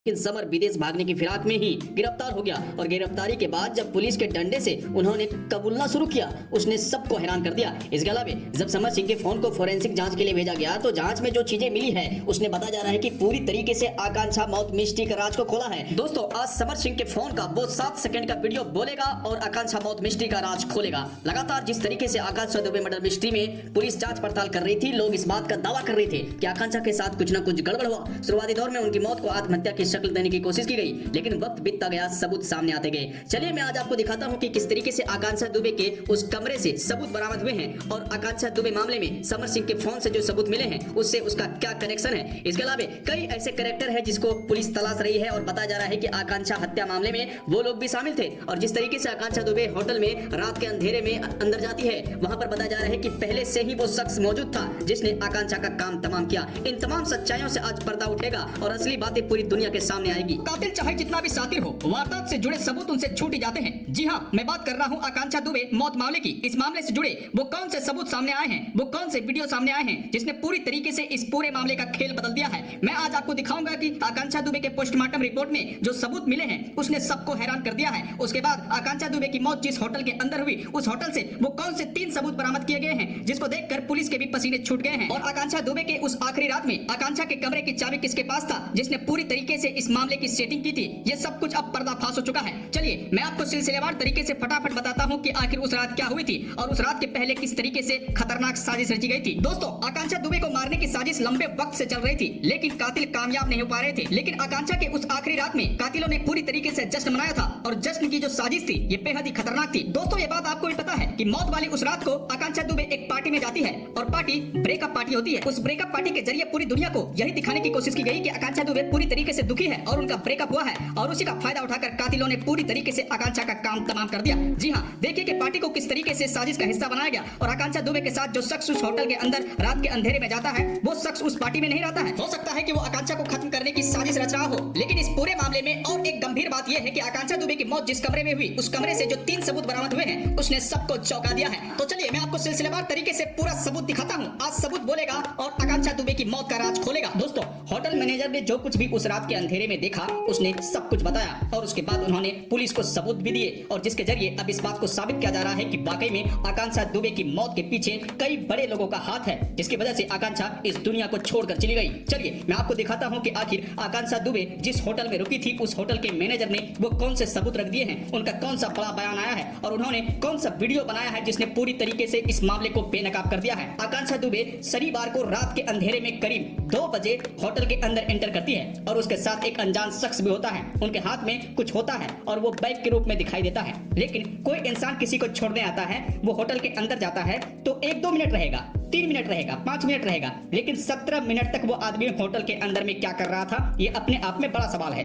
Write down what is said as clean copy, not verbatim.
लेकिन समर विदेश भागने की फिराक में ही गिरफ्तार हो गया और गिरफ्तारी के बाद जब पुलिस के डंडे से उन्होंने कबूलना शुरू किया, उसने सबको हैरान कर दिया। इसके अलावा जब समर सिंह के फोन को फोरेंसिक जांच के लिए भेजा गया तो जांच में जो चीजें मिली है उसने बताया जा रहा है कि पूरी तरीके से आकांक्षा मौत मिस्ट्री का राज को खोला है। दोस्तों, आज समर सिंह के फोन का वो 7 सेकंड का वीडियो बोलेगा और आकांक्षा मौत मिस्ट्री का राज खोलेगा। लगातार जिस तरीके से आकांक्षा दुबे मर्डर मिस्ट्री में पुलिस जांच पड़ताल कर रही थी, लोग इस बात का दावा कर रहे थे कि आकांक्षा के साथ कुछ न कुछ गड़बड़ हुआ। शुरुआती दौर में उनकी मौत को आत्महत्या की शक्ल देने की कोशिश की गई, लेकिन वक्त बीतता गया, सबूत सामने आते गए। चलिए मैं आज आपको दिखाता हूं कि किस तरीके से आकांक्षा दुबे के उस कमरे से सबूत बरामद हुए हैं और आकांक्षा दुबे मामले में समर सिंह के फोन से जो सबूत मिले हैं उससे उसका क्या कनेक्शन है। इसके अलावा कई ऐसे कैरेक्टर है जिसको पुलिस तलाश रही है और बताया जा रहा है कि आकांक्षा हत्या मामले में वो लोग भी शामिल थे। और जिस तरीके से आकांक्षा दुबे होटल में रात के अंधेरे में अंदर जाती है, वहां पर बताया जा रहा है कि पहले से ही वो शख्स मौजूद था जिसने आकांक्षा का काम तमाम किया। इन तमाम सच्चाइयों से आज पर्दा उठेगा और असली बातें पूरी दुनिया के सामने आएगी। कातिल चाहे जितना भी शातिर हो, वारदात से जुड़े सबूत उनसे छूट ही जाते हैं। जी हाँ, मैं बात कर रहा हूँ आकांक्षा दुबे मौत मामले की। इस मामले से जुड़े वो कौन से सबूत सामने आए हैं, वो कौन से वीडियो सामने आए हैं जिसने पूरी तरीके से इस पूरे मामले का खेल बदल दिया है। मैं आज आपको दिखाऊंगा कि आकांक्षा दुबे के पोस्टमार्टम रिपोर्ट में जो सबूत मिले हैं उसने सबको हैरान कर दिया है। उसके बाद आकांक्षा दुबे की मौत जिस होटल के अंदर हुई, उस होटल से वो कौन से 3 सबूत बरामद किए गए हैं जिसको देखकर पुलिस के भी पसीने छूट गए हैं। और आकांक्षा दुबे के उस आखिरी रात में आकांक्षा के कमरे की चाबी किसके पास था जिसने पूरी तरीके से इस मामले की सेटिंग की थी, ये सब कुछ अब पर्दाफाश हो चुका है। चलिए मैं आपको सिलसिलेवार तरीके से फटाफट बताता हूँ कि आखिर उस रात क्या हुई थी और उस रात के पहले किस तरीके से खतरनाक साजिश रची गई थी। दोस्तों, आकांक्षा दुबे को मारने की साजिश लंबे वक्त से चल रही थी, लेकिन कातिल कामयाब नहीं हो पा रहे थे। लेकिन आकांक्षा के उस आखिरी रात में कातिलों ने पूरी तरीके से जश्न मनाया था और जश्न की जो साजिश थी ये बेहद ही खतरनाक थी। दोस्तों, ये बात आपको भी पता है कि मौत वाली उस रात को आकांक्षा दुबे एक पार्टी में जाती है और पार्टी ब्रेकअप पार्टी होती है। उस ब्रेकअप पार्टी के जरिए पूरी दुनिया को यही दिखाने की कोशिश की गई कि आकांक्षा दुबे पूरी तरीके से दुखी है और उनका ब्रेकअप हुआ है और उसी का फायदा उठाकर कातिलों ने पूरी तरीके से आकांक्षा का काम तमाम कर दिया। जी हाँ, देखिए कि पार्टी को किस तरीके से साजिश का हिस्सा बनाया गया और आकांक्षा दुबे के साथ जो शख्स उस होटल के अंदर रात के अंधेरे में जाता है वो शख्स उस पार्टी में नहीं रहता है। हो सकता है कि वो आकांक्षा को खत्म करने की साजिश रच रहा हो, लेकिन इस पूरे मामले में और एक गंभीर बात यह है कि आकांक्षा दुबे की मौत जिस कमरे में हुई, उस कमरे से जो 3 सबूत बरामद हुए हैं उसने सबको चौंका दिया है। तो चलिए मैं आपको सिलसिलेवार तरीके से पूरा सबूत दिखाता हूँ। आज सबूत बोलेगा और आकांक्षा दुबे की मौत का राज खोलेगा। दोस्तों, होटल मैनेजर ने जो कुछ भी उस रात के अंधेरे में देखा उसने सब कुछ बताया और उसके बाद उन्होंने पुलिस को सबूत भी दिए और जिसके जरिए अब इस बात को साबित किया जा रहा है कि वाकई में आकांक्षा दुबे की मौत के पीछे कई बड़े लोगों का हाथ है, जिसकी वजह से आकांक्षा इस दुनिया को छोड़कर चली गई। चलिए मैं आपको दिखाता हूं कि आखिर आकांक्षा दुबे जिस होटल में रुकी थी उस होटल के मैनेजर ने वो कौन से सबूत रख दिए हैं, उनका कौन सा बड़ा बयान आया है और उन्होंने कौन सा वीडियो बनाया है जिसने पूरी तरीके से इस मामले को बेनकाब कर दिया है। आकांक्षा दुबे शनिवार को रात के अंधेरे में करीब 2 बजे होटल के अंदर एंटर करती है और उसके साथ एक अनजान शख्स भी होता है। उनके हाथ में कुछ होता है और वो बैग के रूप में दिखाई देता है, लेकिन कोई इंसान किसी को छोड़ने आता है, वो होटल के अंदर जाता है तो 1-2 मिनट रहेगा, 3 मिनट रहेगा, 5 मिनट रहेगा, लेकिन 17 मिनट तक वो आदमी होटल के अंदर में क्या कर रहा था ये अपने आप में बड़ा सवाल है।